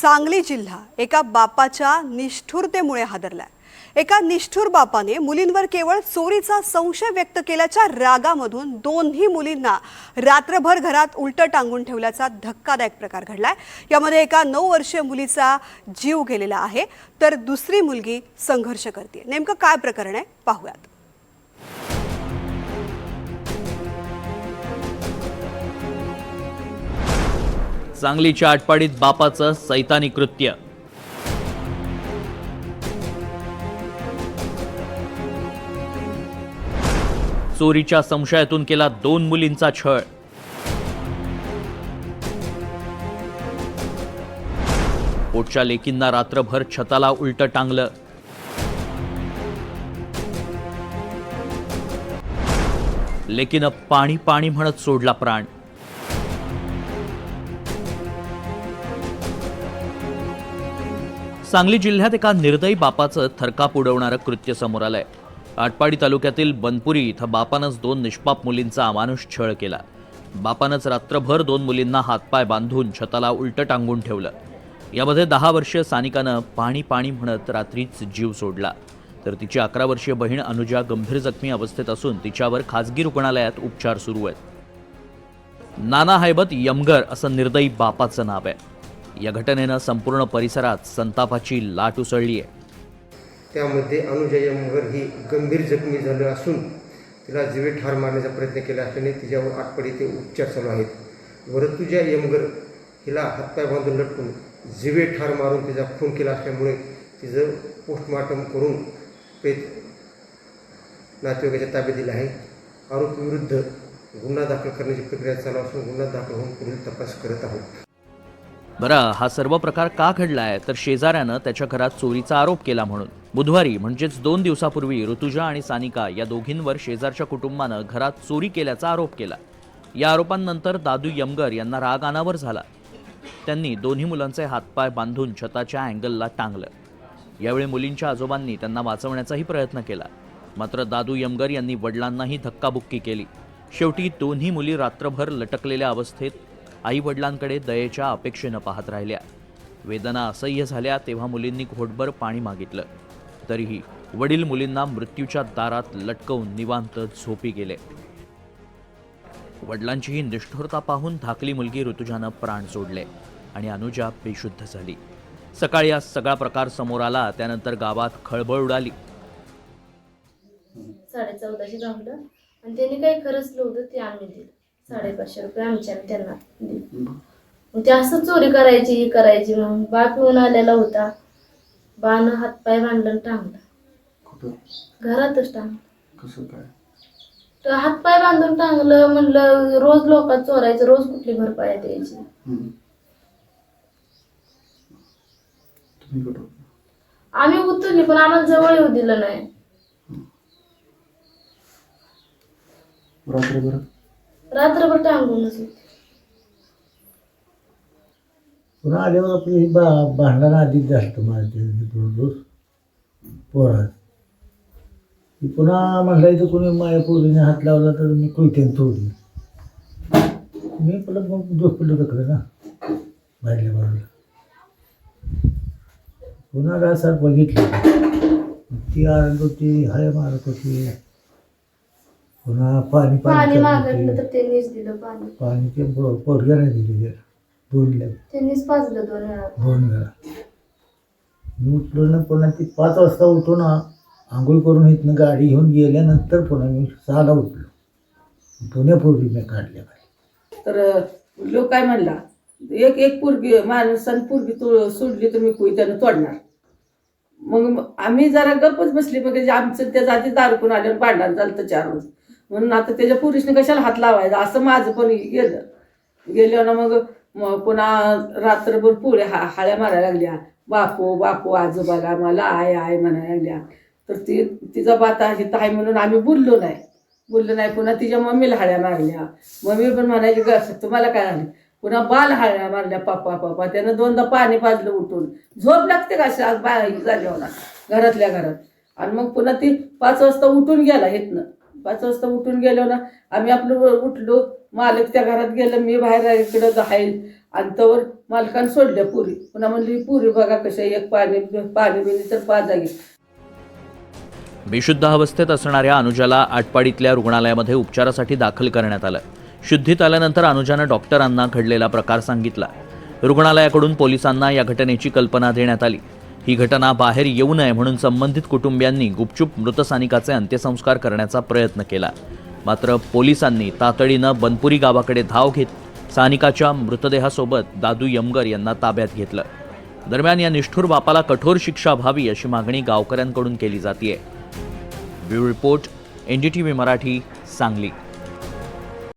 सांगली जिल्हा एका बापाच्या निष्ठुरतेमुळे हादरलाय। एका निष्ठुर बापाने मुलींवर केवळ चोरीचा संशय व्यक्त केल्याच्या रागामधून दोन्ही मुलींना रात्रभर घरात उलट टांगून ठेवल्याचा धक्कादायक प्रकार घडलाय। यामध्ये एका 9 वर्षीय मुलीचा जीव गेलेला आहे, तर दुसरी मुलगी संघर्ष करते। नेमकं काय प्रकरण आहे पाहूयात। सांगलीच्या आटपाडीत बापाचं सैतानी कृत्य। चोरीच्या संशयातून केला 2 मुलींचा छळ। पोटच्या लेकींना रात्रभर छताला उलट टांगलं। लेकीनं पाणी पाणी म्हणत सोडला प्राण। सांगली जिल्ह्यात एका निर्दयी बापाचं थरकाप उडवणारं कृत्य समोर आलंय। आटपाडी तालुक्यातील बनपुरी इथं बापानंच 2 निष्पाप मुलींचा अमानुष छळ केला। बापानंच रात्रभर 2 मुलींना हातपाय बांधून छताला उलट टांगून ठेवलं। यामध्ये 10 वर्षीय सानिकानं पाणी पाणी म्हणत रात्रीच जीव सोडला, तर तिची 11 वर्षीय बहीण अनुजा गंभीर जखमी अवस्थेत असून तिच्यावर खासगी रुग्णालयात उपचार सुरू आहेत। नाना हैबत यमगर असं निर्दयी बापाचं नाव आहे। या घटनेनं संपूर्ण परिसरात संतापाची लाट उसळली आहे। त्यामध्ये अनुजा यमगर ही गंभीर जखमी झाली असून तिला जीवे ठार मारण्याचा प्रयत्न केला असल्याने तिच्यावर आटपाडी येथे उपचार चालू आहेत। ऋतुजा यमगर हिला हातपाय बांधून लटकून जीवे ठार मारून तिचा खून केला असल्यामुळे तिचं पोस्टमॉर्टम करून प्रेत नातेवाईकाच्या ताब्यात दिलं आहे। आरोपीविरुद्ध गुन्हा दाखल करण्याची प्रक्रिया चालू असून गुन्हा दाखल होऊन पुढील तपास करत आहोत। बरं, हा सर्व प्रकार का घडलाय तर शेजाऱ्यानं त्याच्या घरात चोरीचा आरोप केला म्हणून। बुधवारी म्हणजेच 2 दिवसापूर्वी ऋतुजा आणि सानिका या दोघींवर शेजारच्या कुटुंबानं घरात चोरी केल्याचा आरोप केला। या आरोपांनंतर दादू यमगर यांना राग अनावर झाला। त्यांनी दोन्ही मुलांचे हातपाय बांधून छताच्या अँगलला टांगलं। यावेळी मुलींच्या आजोबांनी त्यांना वाचवण्याचाही प्रयत्न केला, मात्र दादू यमगर यांनी वडिलांनाही धक्काबुक्की केली। शेवटी दोन्ही मुली रात्रभर लटकलेल्या अवस्थेत आई वडिलांकडे दयेच्या अपेक्षेनं पाहत राहिल्या। वेदना असह्य झाल्या तेव्हा मुलींनी घोटभर पाणी मागितलं, तरीही वडील मुलींना मृत्यूच्या दारात लटकवून निवांत झोपी गेले। वडिलांची ही निष्ठुरता पाहून धाकली मुलगी ऋतुजानं प्राण सोडले आणि अनुजा बेशुद्ध झाली। सकाळी हा सगळा प्रकार समोर आला, त्यानंतर गावात खळबळ उडाली। 1450 गावलं आणि त्यांनी काही खरंचलं होतं ते आम्ही दिलं। 550 रुपये आमच्या त्यांना दिले। मग ते असं चोरी करायची मग बा पिऊन आलेला होता। बानं हातपाय बांधलं टांगलं, घरातच टांगलं। कसं काय तर हातपाय बांधून टांगलं म्हणलं रोज लोकात चोरायचं, रोज कुठली भरपाई द्यायची। आम्ही उतरली पण आम्हाला जवळ येऊ दिलं नाही। रात्रभर टांगूनच होती। पुन्हा आल्यावर आपली भांडणं आधीच जास्त मारते रोज पोरात। पुन्हा म्हटलं कोणी माझ्या पोरीने हात लावला तर मी कोयत्याने तोडली। मी परत मग झोपलो तिकडे ना बाहेरल्या बाजूला। पुन्हा रासात बघितलं ती आरत होती, हाय मारत होती। पुन्हा पाणी मागितलं तर त्यांनीच दिलं पाणी ते पोरग्याने दिले 2 त्यांनीच पाजलं 2 वेळा। 2 वेळा मी उठलो ना। पुन्हा ती 5 वाजता उठून आंघोळ करून इथनं गाडी घेऊन गेल्यानंतर पुन्हा मी 6ला उठलो। पुण्यापूर्वी मी काढल्या तर लोक काय म्हणला एक पोरगी माणसानं पोरगी सोडली तर मी त्यानं तोडणार। मग आम्ही जरा गप्पच बसली, मग आमचं त्याच्या आधी दारू आल्यावर भांडण झालं तर 4 रोज म्हणून आता त्याच्या पुरुषने कशाला हात लावायचा असं माझं पण गेलं ना। मग पुन्हा रात्रभर पोळ्या हाळ्या मारायला लागल्या। बापू बापू आजोबाला मला आय आय म्हणायला लागल्या। तर तिचा बाता हित आहे म्हणून आम्ही बोललो नाही। पुन्हा तिच्या मम्मीला हाळ्या मारल्या। मम्मी पण म्हणायची तुम्हाला काय झालं? पुन्हा बाल हाळ्या मारल्या पापा। त्यानं 2दा पाणी पाजलं उठून। झोप लागते का अशी आज झाली होणार घरातल्या घरात। आणि मग पुन्हा ती 5 वाजता उठून गेला इथनं। 5 वाजता उठून गेलो ना आम्ही आपलं उठलो, मालक त्या घरात गेलं, मी बाहेर इकडं आणि तवर मालकानं सोडल्या पुरी. पुन्हा म्हणली पुरी बघा कशा एक पाणी बिणी तर पाजा घे. बेशुद्ध अवस्थेत असणाऱ्या अनुजाला आटपाडीतल्या रुग्णालयामध्ये उपचारासाठी दाखल करण्यात आलं. शुद्धीत आल्यानंतर अनुजानं डॉक्टरांना घडलेला प्रकार सांगितला. रुग्णालयाकडून पोलिसांना या घटनेची कल्पना देण्यात आली. ही घटना बाहेर येऊ नये म्हणून संबंधित कुटुंबियांनी गुपचूप मृत सानिकाचे अंत्यसंस्कार करण्याचा प्रयत्न केला. मात्र पोलिसांनी तातडीनं बनपुरी गावाकडे धाव घेत सानिकाच्या मृतदेहासोबत दादू यमगर यांना ताब्यात घेतलं. दरम्यान या निष्ठुर बापाला कठोर शिक्षा व्हावी अशी मागणी गावकऱ्यांकडून केली जाते. Bureau report, NDTV Marathi, Sangli.